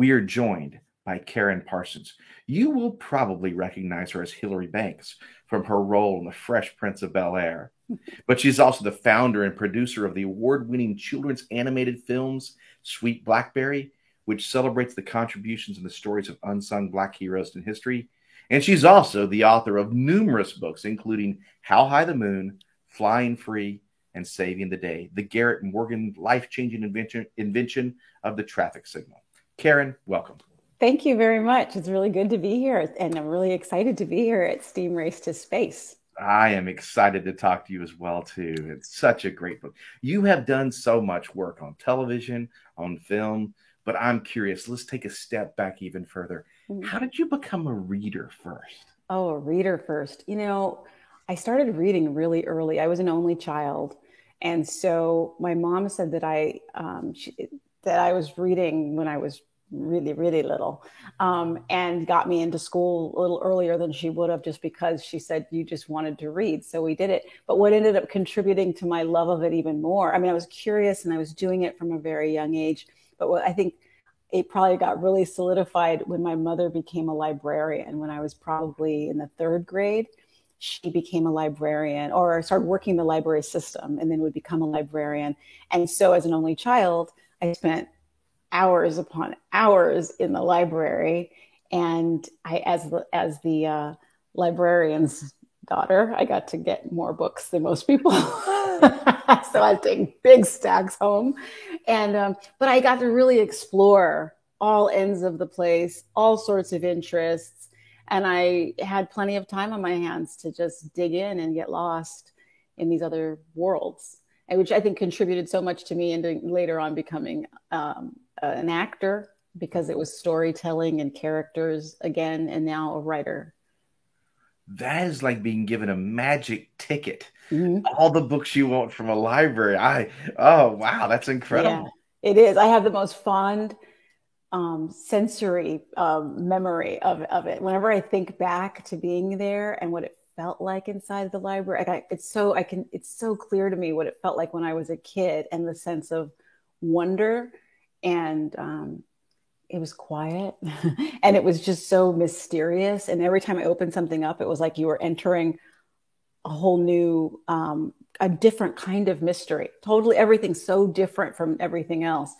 we are joined by Karen Parsons. You will probably recognize her as Hilary Banks from her role in The Fresh Prince of Bel-Air. But she's also the founder and producer of the award-winning children's animated films Sweet Blackberry, which celebrates the contributions and the stories of unsung Black heroes in history. And she's also the author of numerous books, including How High the Moon, Flying Free, and Saving the Day, the Garrett Morgan life-changing invention of the traffic signal. Karen, welcome. Thank you very much. It's really good to be here, and I'm really excited to be here at Steam Race to Space. I am excited to talk to you as well, too. It's such a great book. You have done so much work on television, on film, but I'm curious. Let's take a step back even further. How did you become a reader first? Oh, a reader first. I started reading really early. I was an only child. And so my mom said that I was reading when I was really, really little, and got me into school a little earlier than she would have, just because she said you just wanted to read. So we did it. But what ended up contributing to my love of it even more, I mean, I was curious and I was doing it from a very young age. But what I think it probably got really solidified when my mother became a librarian. When I was probably in the third grade, she became a librarian, or started working the library system, and then would become a librarian. And so as an only child, I spent hours upon hours in the library. And as the librarian's daughter, I got to get more books than most people. So I take big stacks home. But I got to really explore all ends of the place, all sorts of interests. And I had plenty of time on my hands to just dig in and get lost in these other worlds, which I think contributed so much to me into later on becoming an actor, because it was storytelling and characters again, and now a writer. That is like being given a magic ticket. Mm-hmm. All the books you want from a library. Oh, wow, that's incredible. Yeah, it is. I have the most fond sensory memory of it. Whenever I think back to being there and what it felt like inside the library, it's so clear to me what it felt like when I was a kid, and the sense of wonder, and it was quiet and it was just so mysterious. And every time I opened something up, it was like you were entering a whole new, a different kind of mystery. Totally, everything's so different from everything else.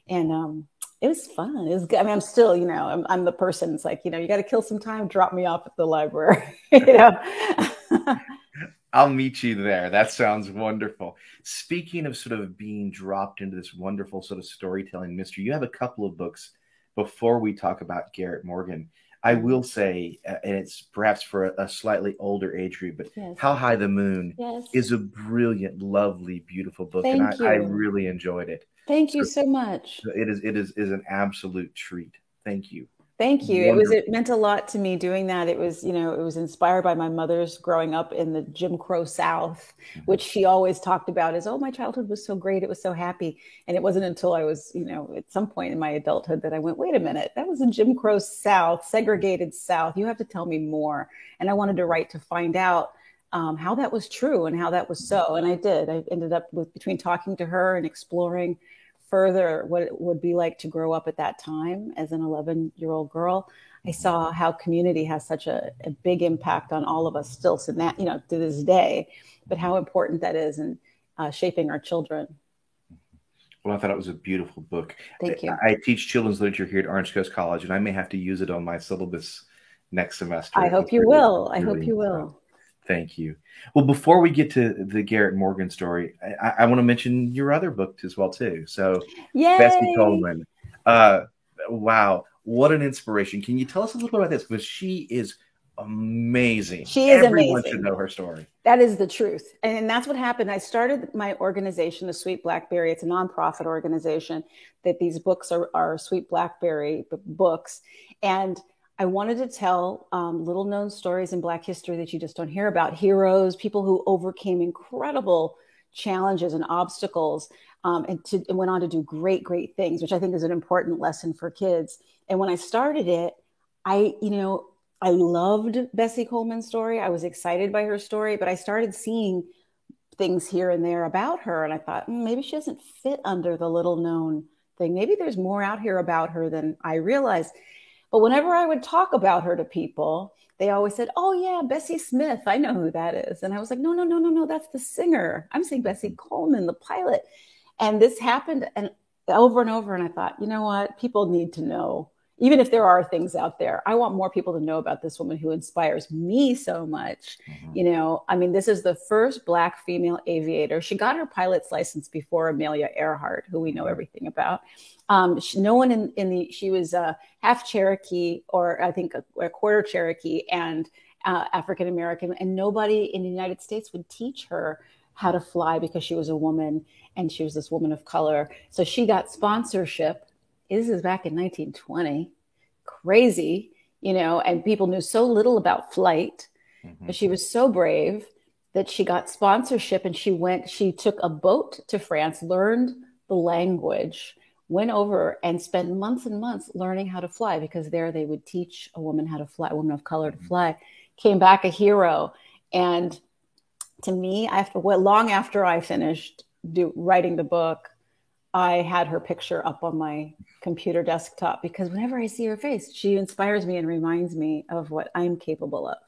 And it was fun. It was good. I mean, I'm still, I'm the person. It's like, you got to kill some time, drop me off at the library, I'll meet you there. That sounds wonderful. Speaking of sort of being dropped into this wonderful sort of storytelling mystery, you have a couple of books before we talk about Garrett Morgan. I will say, and it's perhaps for a slightly older age group, but yes. How High the Moon is a brilliant, lovely, beautiful book. I really enjoyed it. Thank you so much. It is an absolute treat. Thank you. Thank you. Wonderful. It meant a lot to me doing that. It was inspired by my mother's growing up in the Jim Crow South, which she always talked about as, oh, my childhood was so great. It was so happy. And it wasn't until I was, at some point in my adulthood that I went, wait a minute, that was a Jim Crow South, segregated South. You have to tell me more. And I wanted to write to find out how that was true and how that was so. And I did. I ended up between talking to her and exploring further what it would be like to grow up at that time as an 11-year-old girl. I saw how community has such a big impact on all of us still, so that, to this day, but how important that is in shaping our children. Well, I thought it was a beautiful book. Thank you. I teach children's literature here at Orange Coast College, and I may have to use it on my syllabus next semester. I hope you will. I hope you will. Thank you. Well, before we get to the Garrett Morgan story, I want to mention your other book as well, too. So, Yay! Bessie Coleman. Wow. What an inspiration. Can you tell us a little bit about this? Because she is amazing. She is Everyone amazing. should know her story. That is the truth. And that's what happened. I started my organization, the Sweet Blackberry. It's a nonprofit organization that these books are Sweet Blackberry books. And I wanted to tell little known stories in Black history that you just don't hear about. Heroes, people who overcame incredible challenges and obstacles, and went on to do great, great things, which I think is an important lesson for kids. And when I started it, I loved Bessie Coleman's story. I was excited by her story, but I started seeing things here and there about her. And I thought, maybe she doesn't fit under the little known thing. Maybe there's more out here about her than I realized. But whenever I would talk about her to people, they always said, "Oh yeah, Bessie Smith. I know who that is." And I was like, "No, no, no, no, no. That's the singer. I'm saying Bessie Coleman, the pilot." And this happened and over and over. And I thought, you know what? People need to know, even if there are things out there. I want more people to know about this woman who inspires me so much. I mean, this is the first Black female aviator. She got her pilot's license before Amelia Earhart, who we know everything about. No one she was half Cherokee, or I think a quarter Cherokee, and African American, and nobody in the United States would teach her how to fly because she was a woman and she was this woman of color. So she got sponsorship. This is back in 1920. Crazy, and people knew so little about flight, but she was so brave that she got sponsorship, and she took a boat to France, learned the language, went over and spent months and months learning how to fly, because there they would teach a woman how to fly, a woman of color to fly. Came back a hero. And to me, long after I finished writing the book, I had her picture up on my computer desktop, because whenever I see her face, she inspires me and reminds me of what I'm capable of.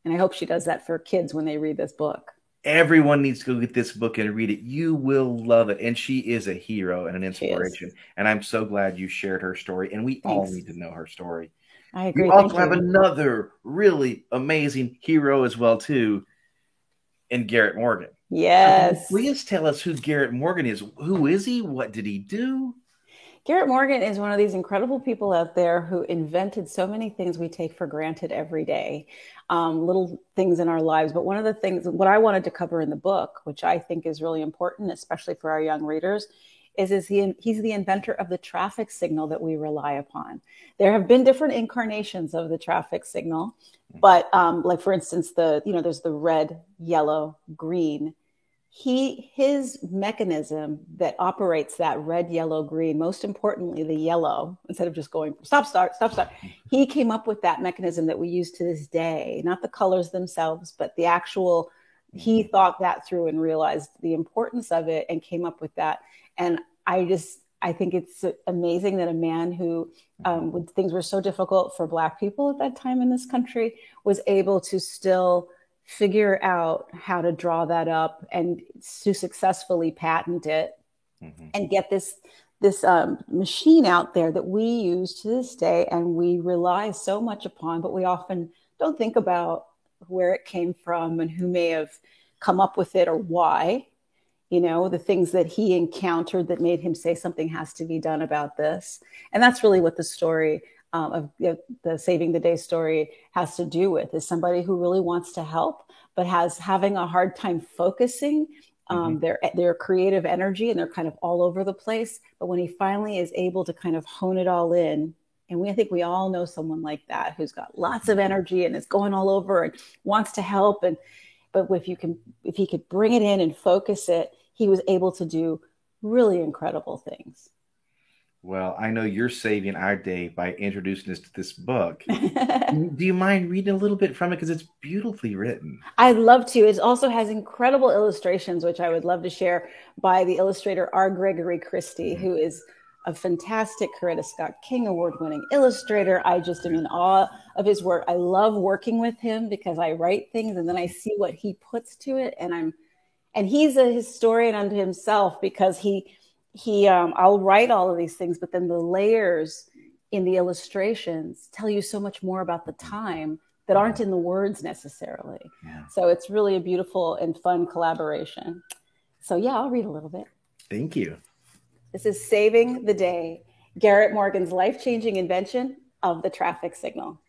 And I hope she does that for kids when they read this book. Everyone needs to go get this book and read it. You will love it. And she is a hero and an inspiration. And I'm so glad you shared her story. And we all need to know her story. I agree. We also have another really amazing hero as well, too, in Garrett Morgan. Yes. Please tell us who Garrett Morgan is. Who is he? What did he do? Garrett Morgan is one of these incredible people out there who invented so many things we take for granted every day, little things in our lives. But one of the things, what I wanted to cover in the book, which I think is really important, especially for our young readers, is he's the inventor of the traffic signal that we rely upon. There have been different incarnations of the traffic signal, but like, for instance, there's the red, yellow, green. His mechanism that operates that red, yellow, green, most importantly, the yellow, instead of just going stop, start, he came up with that mechanism that we use to this day, not the colors themselves, but the actual, he thought that through and realized the importance of it and came up with that. And I think it's amazing that a man who, when things were so difficult for Black people at that time in this country, was able to still figure out how to draw that up and to successfully patent it and get this machine out there that we use to this day and we rely so much upon, but we often don't think about where it came from and who may have come up with it or why. The things that he encountered that made him say something has to be done about this. And that's really what the story of the Saving the Day story has to do with, is somebody who really wants to help, but having a hard time focusing their creative energy, and they're kind of all over the place. But when he finally is able to kind of hone it all in, and I think we all know someone like that who's got lots of energy and is going all over and wants to help. But if he could bring it in and focus it, he was able to do really incredible things. Well, I know you're saving our day by introducing us to this book. Do you mind reading a little bit from it? Because it's beautifully written. I'd love to. It also has incredible illustrations, which I would love to share, by the illustrator R. Gregory Christie, who is a fantastic Coretta Scott King Award-winning illustrator. I just am in awe of his work. I love working with him because I write things and then I see what he puts to it. And he's a historian unto himself, because I'll write all of these things, but then the layers in the illustrations tell you so much more about the time that aren't in the words necessarily. Yeah. So it's really a beautiful and fun collaboration. So yeah, I'll read a little bit. Thank you. This is Saving the Day, Garrett Morgan's life-changing invention of the traffic signal.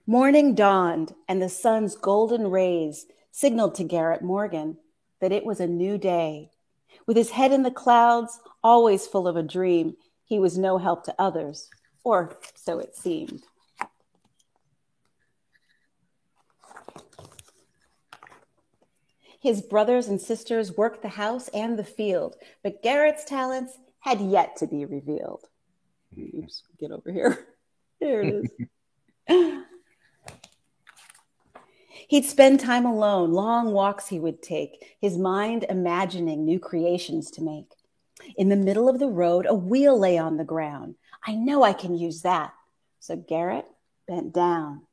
Morning dawned, and the sun's golden rays signaled to Garrett Morgan that it was a new day. With his head in the clouds, always full of a dream, he was no help to others, or so it seemed. His brothers and sisters worked the house and the field, but Garrett's talents had yet to be revealed. Oops, get over here. There it is. He'd spend time alone, long walks he would take, his mind imagining new creations to make. In the middle of the road, a wheel lay on the ground. I know I can use that. So Garrett bent down.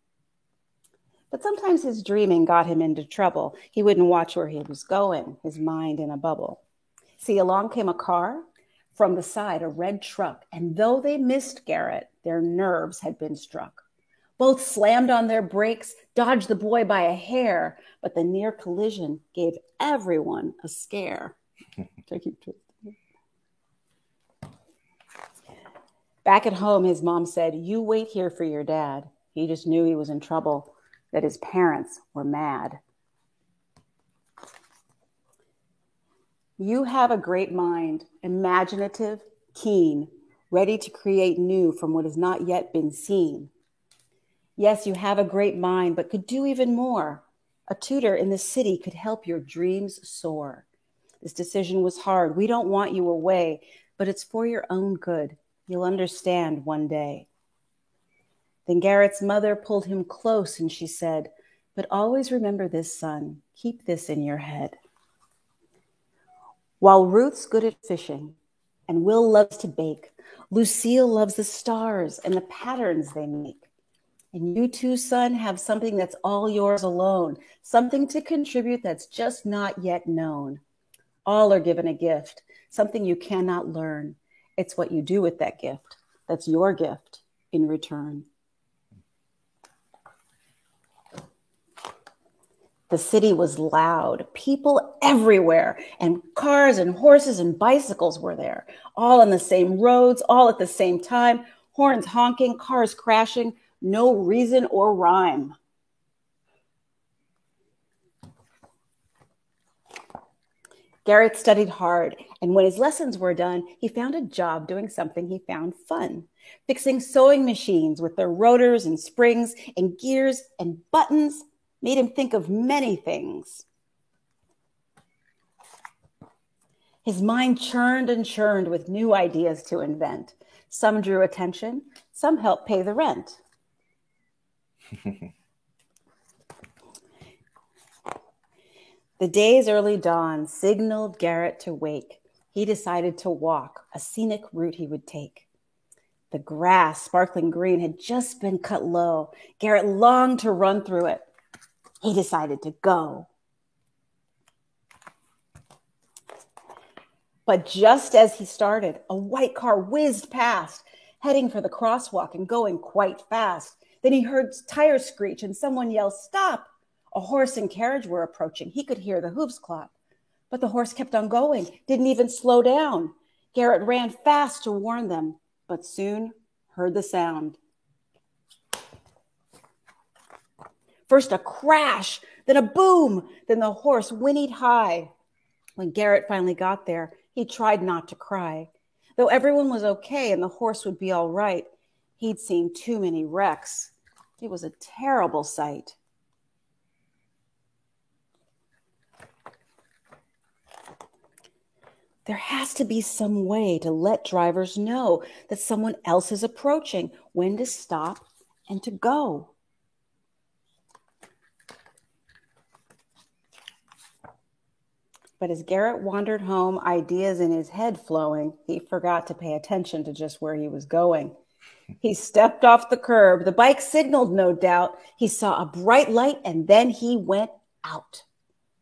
But sometimes his dreaming got him into trouble. He wouldn't watch where he was going, his mind in a bubble. See, along came a car, from the side a red truck, and though they missed Garrett, their nerves had been struck. Both slammed on their brakes, dodged the boy by a hair, but the near collision gave everyone a scare. Back at home, his mom said, "You wait here for your dad." He just knew he was in trouble, that his parents were mad. You have a great mind, imaginative, keen, ready to create new from what has not yet been seen. Yes, you have a great mind, but could do even more. A tutor in the city could help your dreams soar. This decision was hard. We don't want you away, but it's for your own good. You'll understand one day. Then Garrett's mother pulled him close and she said, "But always remember this, son. Keep this in your head. While Ruth's good at fishing and Will loves to bake, Lucille loves the stars and the patterns they make. And you too, son, have something that's all yours alone, something to contribute that's just not yet known. All are given a gift, something you cannot learn. It's what you do with that gift that's your gift in return." The city was loud, people everywhere, and cars and horses and bicycles were there, all on the same roads, all at the same time, horns honking, cars crashing, no reason or rhyme. Garrett studied hard, and when his lessons were done, he found a job doing something he found fun, fixing sewing machines with their rotors and springs and gears and buttons. Made him think of many things. His mind churned and churned with new ideas to invent. Some drew attention, some helped pay the rent. The day's early dawn signaled Garrett to wake. He decided to walk, a scenic route he would take. The grass, sparkling green, had just been cut low. Garrett longed to run through it. He decided to go. But just as he started, a white car whizzed past, heading for the crosswalk and going quite fast. Then he heard tires screech and someone yell, "Stop!" A horse and carriage were approaching. He could hear the hooves clop. But the horse kept on going, didn't even slow down. Garrett ran fast to warn them, but soon heard the sound. First a crash, then a boom, then the horse whinnied high. When Garrett finally got there, he tried not to cry. Though everyone was okay and the horse would be all right, he'd seen too many wrecks. It was a terrible sight. There has to be some way to let drivers know that someone else is approaching, when to stop and to go. But as Garrett wandered home, ideas in his head flowing, he forgot to pay attention to just where he was going. He stepped off the curb. The bike signaled, no doubt. He saw a bright light, and then he went out.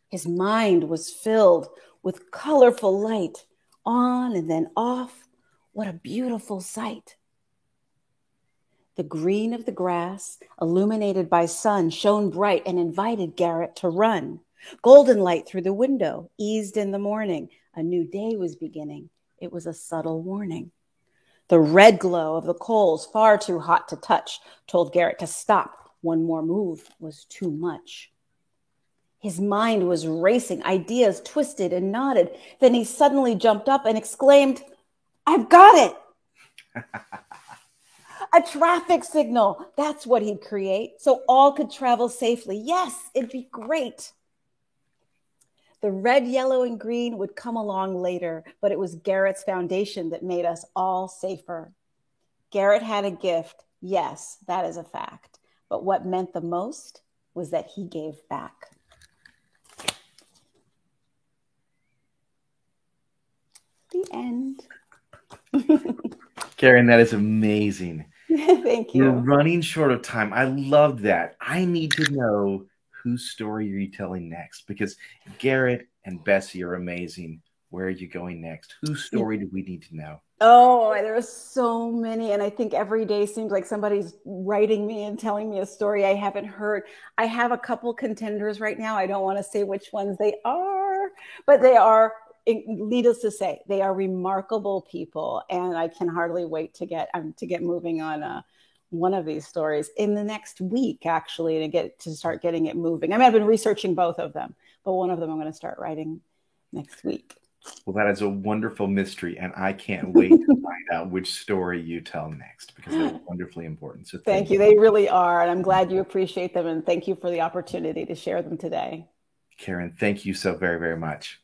His mind was filled with colorful light, on and then off. What a beautiful sight. The green of the grass, illuminated by sun, shone bright and invited Garrett to run. Golden light through the window, eased in the morning. A new day was beginning. It was a subtle warning. The red glow of the coals, far too hot to touch, told Garrett to stop. One more move was too much. His mind was racing, ideas twisted and nodded. Then he suddenly jumped up and exclaimed, "I've got it!" A traffic signal. That's what he'd create, so all could travel safely. Yes, it'd be great. The red, yellow, and green would come along later, but it was Garrett's foundation that made us all safer. Garrett had a gift. Yes, that is a fact. But what meant the most? was that he gave back. The end. Karen, that is amazing. Thank you. We're running short of time. I love that. I need to know whose story are you telling next? Because Garrett and Bessie are amazing. Where are you going next? Whose story do we need to know? Oh, there are so many. And I think every day seems like somebody's writing me and telling me a story I haven't heard. I have a couple contenders right now. I don't want to say which ones they are, but they are, needless to say, they are remarkable people. And I can hardly wait to get moving on one of these stories in the next week, actually, to start getting it moving. I mean, I've been researching both of them, but one of them I'm going to start writing next week. Well, that is a wonderful mystery, and I can't wait to find out which story you tell next because they're wonderfully important. So Thank you. They really are. And I'm glad you appreciate them. And thank you for the opportunity to share them today. Karen, thank you so very, very much.